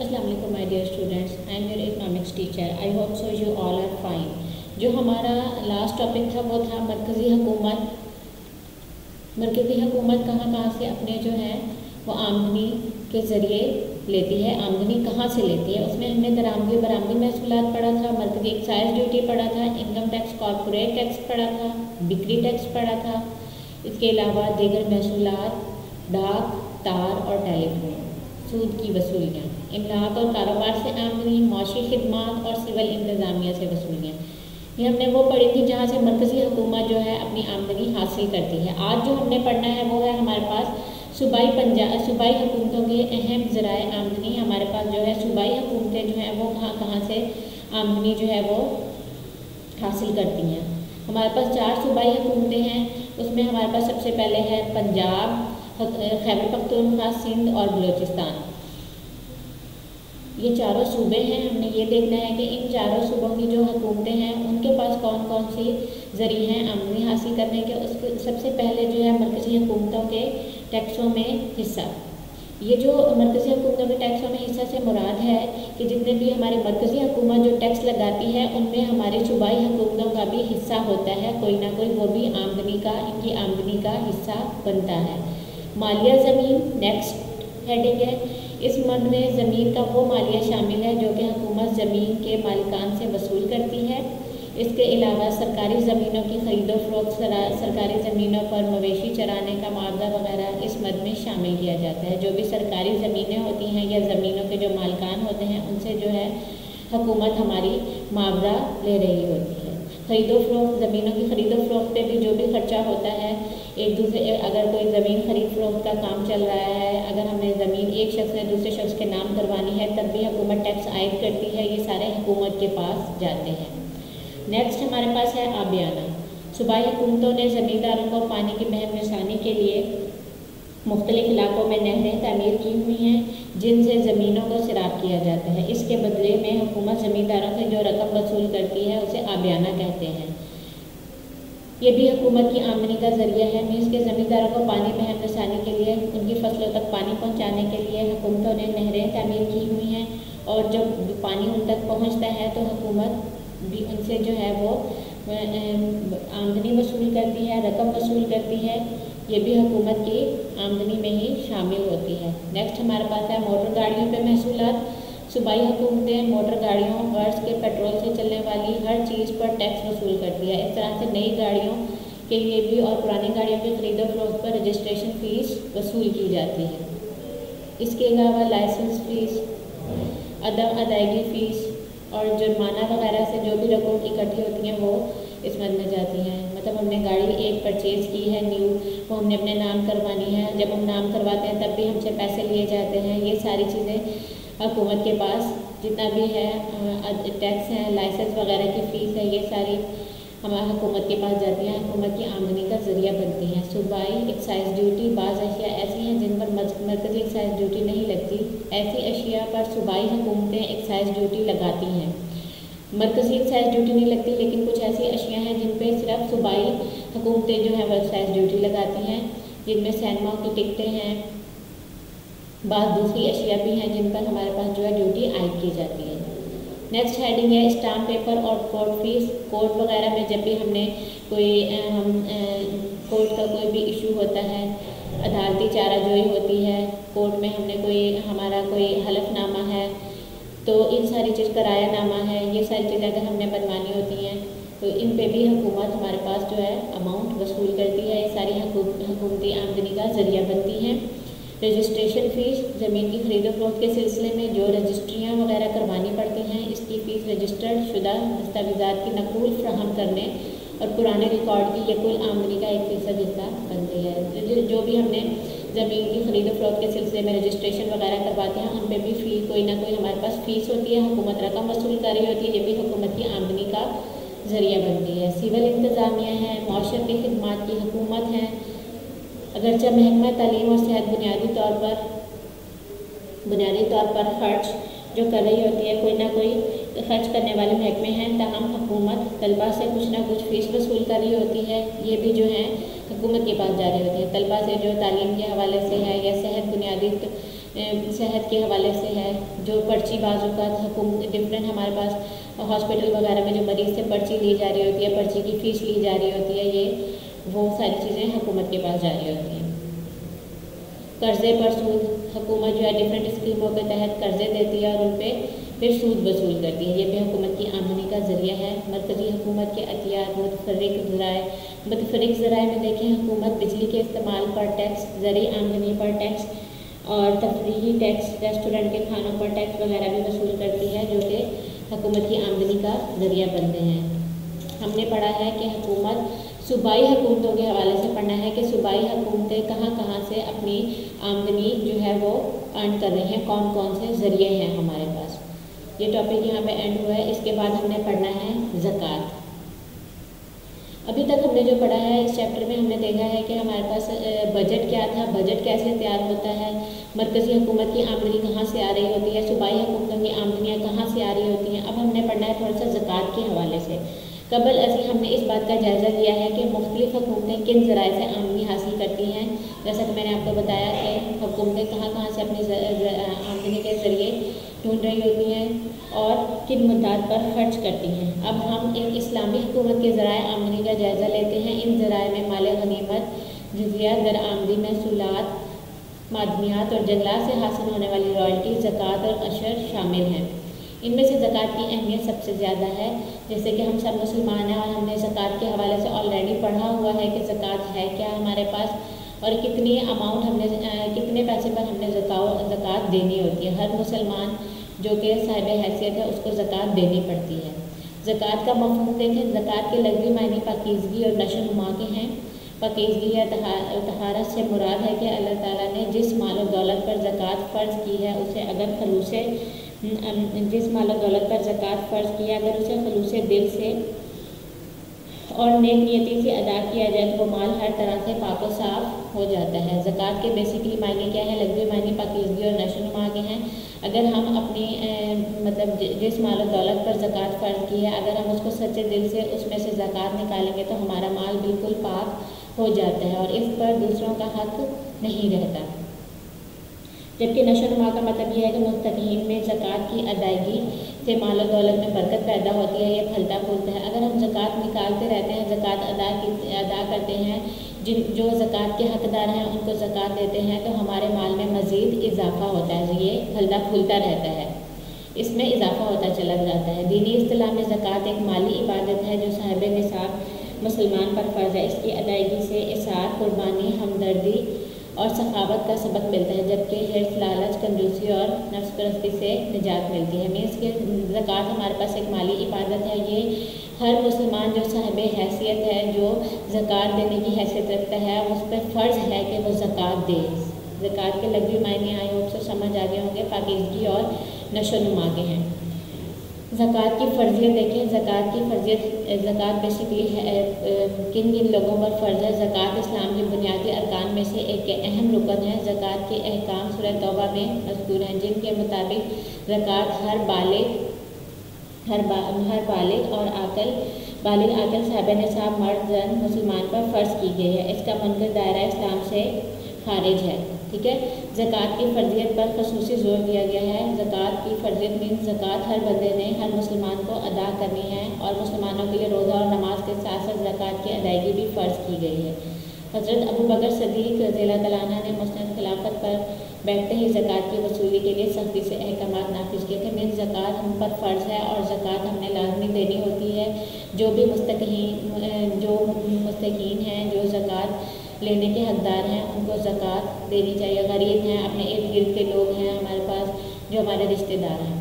अस्सलाम वालेकुम my dear students, I am your economics teacher. I hope so you all are fine. जो हमारा last topic था वो था मरकज़ी हुकूमत। मरकज़ी हुकूमत कहाँ कहाँ से अपने जो है वो आमदनी के ज़रिए लेती है, आमदनी कहाँ से लेती है। उसमें हमने दरामदी बरामदी महसूलात पढ़ा था, मरकज़ी एक्साइज ड्यूटी पढ़ा था, इनकम टैक्स, कॉर्पोरेट टैक्स पढ़ा था, बिक्री टैक्स पढ़ा था। इसके अलावा दीगर महसूलात, डाक, तार और टेलीफोन, सूद की वसूलियाँ, इमलाक और कारोबार से आमदनी, माशी खिदमात और सिविल इंतज़ामिया से वसूलियाँ, ये हमने वो पढ़ी थी जहाँ से मरकज़ी हुकूमत जो है अपनी आमदनी हासिल करती है। आज जो हमने पढ़ना है वो है हमारे पास सूबाई हुकूमतों के अहम ज़राए आमदनी। हमारे पास जो है सूबाई हुकूमतें जो हैं वो कहाँ कहाँ से आमदनी जो है वो हासिल करती हैं। हमारे पास 4 सूबाई हुकूमतें हैं। उसमें हमारे पास सबसे पहले है पंजाब, खैबर पख्तूनख्वा, सिंध और बलूचिस्तान। ये चारों सूबे हैं। हमने ये देखना है कि इन चारों सूबों की जो हुकूमतें हैं उनके पास कौन कौन सी ज़रिए हैं आमदनी हासिल करने के। उसके सबसे पहले जो है मरकज़ी हुकूमतों के टैक्सों में हिस्सा। ये जो मरकज़ी हुकूमतों के टैक्सों में हिस्सा से मुराद है कि जितने भी हमारी मरकज़ी हुकूमत जो टैक्स लगाती है उनमें हमारे सूबाई हुकूमतों का भी हिस्सा होता है, कोई ना कोई वो भी आमदनी का, इनकी आमदनी का हिस्सा बनता है। मालिया ज़मीन नेक्स्ट हेडिंग है। इस मद में ज़मीन का वो मालिया शामिल है जो कि हुकूमत ज़मीन के मालिकान से वसूल करती है। इसके अलावा सरकारी ज़मीनों की ख़रीदो फरोख्त, सरकारी ज़मीनों पर मवेशी चराने का मुआवजा वगैरह इस मद में शामिल किया जाता है। जो भी सरकारी ज़मीनें होती हैं या ज़मीनों के जो मालिकान होते हैं उनसे जो है हुकूमत हमारी मुआवजा ले रही होती है। ख़रीदो फरोख्त, ज़मीनों की ख़रीदो फरोख्त पे भी जो भी खर्चा होता है, एक दूसरे, अगर कोई ज़मीन खरीद फरोख्त का काम चल रहा है, अगर हमें ज़मीन एक शख्स ने दूसरे शख्स के नाम करवानी है तब भी हुकूमत टैक्स आयद करती है। ये सारे हुकूमत के पास जाते हैं। नेक्स्ट हमारे पास है आबियाना। सूबाई हुकूमतों ने ज़मींदारों को पानी की बहम रसानी के लिए मुख्तलिफ इलाकों में नहरें तामीर की हुई हैं जिनसे ज़मीनों को सैराब किया जाता है। इसके बदले में हुकूमत ज़मींदारों से जो रकम वसूल करती है उसे आबियाना कहते हैं। ये भी हुकूमत की आमदनी का ज़रिया है। मीन्स के ज़मींदारों को पानी बहम रसानी के लिए, उनकी फसलों तक पानी पहुँचाने के लिए हुकूमतों ने नहरें तामीर की हुई हैं और जब पानी उन तक पहुँचता है तो हुकूमत भी उनसे जो है वो आमदनी वसूल करती है, रकम वसूल करती है। ये भी हुकूमत की आमदनी में ही शामिल होती है। नेक्स्ट हमारे पास है मोटर गाड़ियों पे महसूलात। सूबाई हुकूमतें मोटर गाड़ियों, गर्ज के पेट्रोल से चलने वाली हर चीज़ पर टैक्स वसूल करती है। इस तरह से नई गाड़ियों के लिए भी और पुरानी गाड़ियों की खरीदो फरोख्त पर रजिस्ट्रेशन फ़ीस वसूल की जाती है। इसके अलावा लाइसेंस फ़ीस, अदायगी फ़ीस और जुर्माना वगैरह से जो भी रकम इकट्ठी होती हैं वो इस मद में जाती हैं। मतलब हमने गाड़ी एक परचेज़ की है न्यू, वो हमने अपने नाम करवानी है। जब हम नाम करवाते हैं तब भी हमसे पैसे लिए जाते हैं। ये सारी चीज़ें हुकूमत के पास जितना भी है टैक्स है, लाइसेंस वगैरह की फ़ीस है, ये सारी हमारी हुकूमत के पास जाती हैं, हुकूमत की आमदनी का ज़रिया बनती हैं। सूबाई एक्साइज ड्यूटी, बाज़ अशिया ऐसी हैं जिन पर मरकज़ी एक्साइज ड्यूटी नहीं लगती। ऐसी अशिया पर सूबाई हुकूमतें एक्साइज ड्यूटी लगाती हैं। मरकज़ी एक्साइज ड्यूटी नहीं लगती, लेकिन कुछ ऐसी अशिया हैं जिन पर सिर्फ सूबाई हुकूमतें जो है वो एक्साइज ड्यूटी लगाती हैं, जिनमें सिनेमा की टिकटें हैं। बाद दूसरी अशिया भी हैं जिन पर हमारे पास जो है ड्यूटी आयद की जाती है। नेक्स्ट हेडिंग है स्टाम्प पेपर और कोर्ट फीस। कोर्ट वगैरह में जब भी हमने कोई कोर्ट का कोई भी इशू होता है, अदालती चाराजोई होती है, कोर्ट में हमने हमारा कोई हलफनामा है, तो इन सारी चीज़ करायानामा है, ये सारी चीज़ें अगर हमने बनवानी होती हैं तो इन पे भी हुकूमत हमारे पास जो है अमाउंट वसूल करती है। ये सारी हुकूमती आमदनी का ज़रिया बनती हैं। रजिस्ट्रेशन फ़ीस, ज़मीन की खरीदो फरोख्त के सिलसिले में जो रजिस्ट्रियाँ वगैरह करवानी पड़ती हैं, इसकी फ़ीस रजिस्टर्ड शुदा दस्तावेज़ात की नकूल फ्राहम करने और पुराने रिकॉर्ड की ये कुल आमदनी का 1% हिस्सा बनती है। जो भी हमने ज़मीन की खरीदो फरोख्त के सिलसिले में रजिस्ट्रेशन वगैरह करवाते हैं उन पर भी फ़ीस कोई ना कोई हमारे पास फ़ीस होती है, हुकूमत रकम वसूल कर रही होती है। ये भी हुकूमत की आमदनी का ज़रिया बनती है। सिविल इंतज़ामिया है, माशरती खिदमात की हुकूमत है। अगरचे महकमा तालीम और सेहत बुनियादी तौर पर ख़र्च जो कर रही होती है, कोई ना कोई खर्च करने वाले महकमे हैं, तमाम हुकूमत तलबा से कुछ ना कुछ फ़ीस वसूल कर रही होती है। ये भी जो है हुकूमत के पास जा रही होती है। तलबा से जो तालीम के हवाले से है या सेहत बुनियादी सेहत के हवाले से है, जो पर्ची बाज़ औक़ात हुकूमत डिफरेंट हमारे पास हॉस्पिटल वगैरह में जो मरीज़ से पर्ची ली जा रही होती है, पर्ची की फ़ीस ली जा रही होती है, ये वो सारी चीज़ें हुकूमत के पास जा रही होती हैं। कर्ज़े पर सूद, हुकूमत जो है डिफरेंट स्कीमों के तहत कर्ज़े देती है और उन पर फिर सूद वसूल करती है। ये भी हुकूमत की आमदनी का ज़रिया है। मरकज़ी हुकूमत के अतियात, मुतफ़र्रिक़ ज़राए में देखें, हुकूमत बिजली के इस्तेमाल पर टैक्स, ज़रूरी आमदनी पर टैक्स और तफरीही टैक्स, रेस्टोरेंट के खानों पर टैक्स वगैरह भी वसूल करती है, जो कि हुकूमत की आमदनी का ज़रिया बनते हैं। हमने पढ़ा है कि हुकूमत सूबाई हुकूमतों के हवाले से पढ़ना है कि सूबाई हुकूमतें कहाँ कहाँ से अपनी आमदनी जो है वो अर्न कर रही हैं, कौन कौन से ज़रिए हैं हमारे पास। ये टॉपिक यहाँ पे एंड हुआ है। इसके बाद हमने पढ़ना है ज़कात। अभी तक हमने जो पढ़ा है इस चैप्टर में हमने देखा है कि हमारे पास बजट क्या था, बजट कैसे तैयार होता है, मरकज़ी हुकूमत की आमदनी कहाँ से आ रही होती है, सूबाई हुकूमतों की आमदनियाँ कहाँ से आ रही होती हैं। अब हमने पढ़ना है थोड़ा सा ज़कात के हवाले से। कबल अज़ी हमने इस बात का जायज़ा लिया है कि मुख्तलिफ़ हुकूमतें किन ज़राए से आमदनी हासिल करती हैं। जैसा कि मैंने आपको बताया कि हुकूमतें कहाँ कहाँ से अपनी आमदनी के ज़रिए ढूंढ रही होती हैं और किन मुद्दात पर खर्च करती हैं। अब हम एक इस्लामी हुकूमत के ज़राए आमदनी का जायज़ा लेते हैं। इन ज़राए में माल गनीमत, जज़िया, दरआमदी महसूलात, मादनियात और जंगलात से हासिल होने वाली रॉयल्टी, ज़कात और अशर शामिल हैं। इनमें से ज़कात की अहमियत सबसे ज़्यादा है। जैसे कि हम सब मुसलमान हैं और हमने ज़कात के हवाले से ऑलरेडी पढ़ा हुआ है कि ज़कात है क्या हमारे पास और कितनी अमाउंट हमने कितने पैसे पर हमने ज़कात देनी होती है। हर मुसलमान जो कि साहिब हैसियत है उसको ज़कात देनी पड़ती है। ज़कात का मफ़हूम देखें। ज़कात के लग़वी मायने पाकीज़गी और नशो-नुमा के हैं। पाकीज़गी या तहारत से मुराद है कि अल्लाह ताला ने जिस माल और दौलत पर ज़कात फ़र्ज़ की है उसे अगर खलूसे जिस माल और दौलत पर ज़कात फ़र्ज़ किया अगर उसे खलूसे दिल से और नेक नियति से अदा किया जाए तो वो माल हर तरह से पाक और साफ़ हो जाता है। ज़कात के बेसिकली मायने क्या है, लग़वी मायने पाकीज़गी और नशो-नुमा के हैं। अगर हम अपनी मतलब जिस माल और दौलत पर ज़कात फ़र्ज़ की है अगर हम उसको सच्चे दिल से उसमें से ज़कात निकालेंगे तो हमारा माल बिल्कुल पाक हो जाता है और इस पर दूसरों का हक़ नहीं रहता। जबकि नशो-नुमा का मतलब यह है कि मुस्तकीन में ज़कात की अदायगी से माल और दौलत में बरकत पैदा होती है, ये फलता फूलता है। अगर हम ज़कात निकालते रहते हैं, ज़कात अदा करते हैं, जो ज़कात के हक़दार हैं उनको ज़कात देते हैं तो हमारे माल में मज़ीद इजाफ़ा होता है, ये फलता फूलता रहता है, इसमें इजाफ़ा होता चला जाता है। दीनी इस्तिलाह में ज़कात एक माली इबादत है जो साहिब निसाब मुसलमान पर फ़र्ज़ है। इसकी अदायगी से इसार, कुर्बानी, हमदर्दी और सखावत का सबक मिलता है, जबकि हिर्स, लालच, कंजूसी और नफ्स परस्ती से निजात मिलती है। मीन्स के ज़कात हमारे पास एक माली इबादत है। ये हर मुसलमान जो साहिब हैसियत है, जो ज़कात देने की हैसियत रखता है, उस पर फ़र्ज़ है कि वो ज़कात दे। ज़कात के लग़वी मायने आई होप से समझ आ गए होंगे, पाकीज़गी और नशो-नुमा के हैं। ज़कात की फ़र्ज़ियत देखें। ज़कात की फ़र्ज़ियत, ज़कात बेसिकली है किन किन लोगों पर फ़र्ज़ है। ज़कात इस्लाम के बुनियादी अरकान में से एक अहम रुकन है। ज़कात के अहकाम सूरह तौबा में मज़कूर हैं, जिनके मुताबिक ज़कात हर बालिग और आक़िल साहिब निसाब मर्द जन मुसलमान पर फ़र्ज़ की गई है। इसका मुनक़िद दायरा इस्लाम से खारिज है। ठीक है। ज़कात की फ़र्ज़ियत पर ख़ुसूसी ज़ोर दिया गया है। ज़कात की फ़र्ज़ियत मीन्स ज़कात हर बंदे ने, हर मुसलमान को अदा करनी है और मुसलमानों के लिए रोज़ा और नमाज के साथ साथ ज़कात की अदायगी भी फ़र्ज़ की गई है। हज़रत अबू बकर सिद्दीक़ रज़ियल्लाहु तआला अन्हु ने मुस्लिम खिलाफत पर बैठते ही ज़कात की वसूली के लिए सख्ती से अहकामात नाफिज़ किए थे। मीन्स ज़कात हम पर फ़र्ज़ है और ज़कात हमने लाज़मी देनी होती है। जो भी मुस्तकीन हैं, जो ज़कात लेने के हक़दार हैं, उनको ज़कात देनी चाहिए। गरीब हैं, अपने इर्द गिर्द के लोग हैं हमारे पास जो हमारे रिश्तेदार हैं।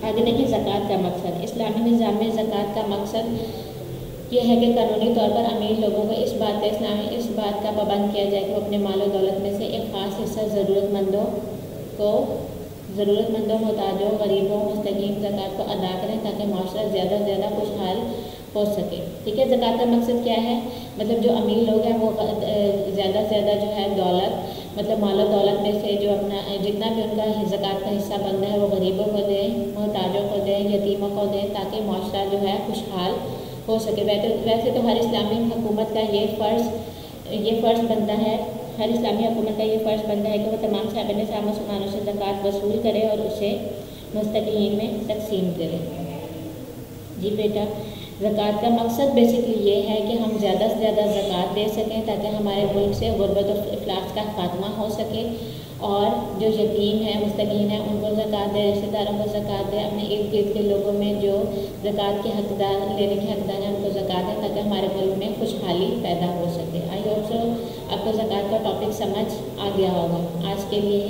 आगे देखिए ज़कात का मकसद। इस्लामी निज़ाम में ज़कात का मकसद यह है कि कानूनी तौर पर अमीर लोगों को इस बात का पाबंद किया जाए कि वो अपने माल और दौलत में से एक ख़ास हिस्सा ज़रूरतमंदों, मोहताजों, गरीबों, मुस्तकीन ज़कात को अदा करें ताकि माशरा ज़्यादा से ज़्यादा खुशहाल हो सके। ठीक है। ज़कात का मकसद क्या है, मतलब जो अमीर लोग हैं वो ज़्यादा से ज़्यादा जो है दौलत, मतलब माल और दौलत में से जो अपना जितना भी उनका ज़कात का हिस्सा बनता है वो गरीबों को दें, मोहताजों को दें, यतीमों को दें, ताकि माशरा जो है खुशहाल हो सके। वैसे तो हर इस्लामी हुकूमत का ये फ़र्ज़ बनता है, हर इस्लामी हुकूमत का ये फ़र्ज़ बनता है कि वो तमाम साहब मुसलमानों से ज़कात वसूल करे और उसे मुस्तकीन में तकसीम करे। जी बेटा, ज़कात का मकसद बेसिकली ये है कि हम ज़्यादा से ज़्यादा ज़कात दे सकें ताकि हमारे मुल्क से गुर्बत और इफलास का खात्मा हो सके, और जो यतीम है, मुस्तकीन है, उनको ज़कात दे, रिश्तेदारों को ज़कात दे, अपने इर्द गिर्द के लोगों में जो ज़कात के हकदार लेने के हकदार हैं उनको ज़कात दें ताकि हमारे मुल्क में खुशहाली पैदा हो सके। आई होप सो आपको ज़कात का टॉपिक समझ आ गया होगा। आज के लिए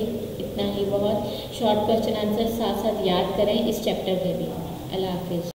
इतना ही। बहुत शॉर्ट क्वेश्चन आंसर साथ साथ याद करें इस चैप्टर के भी। अल्लाह हाफिज़।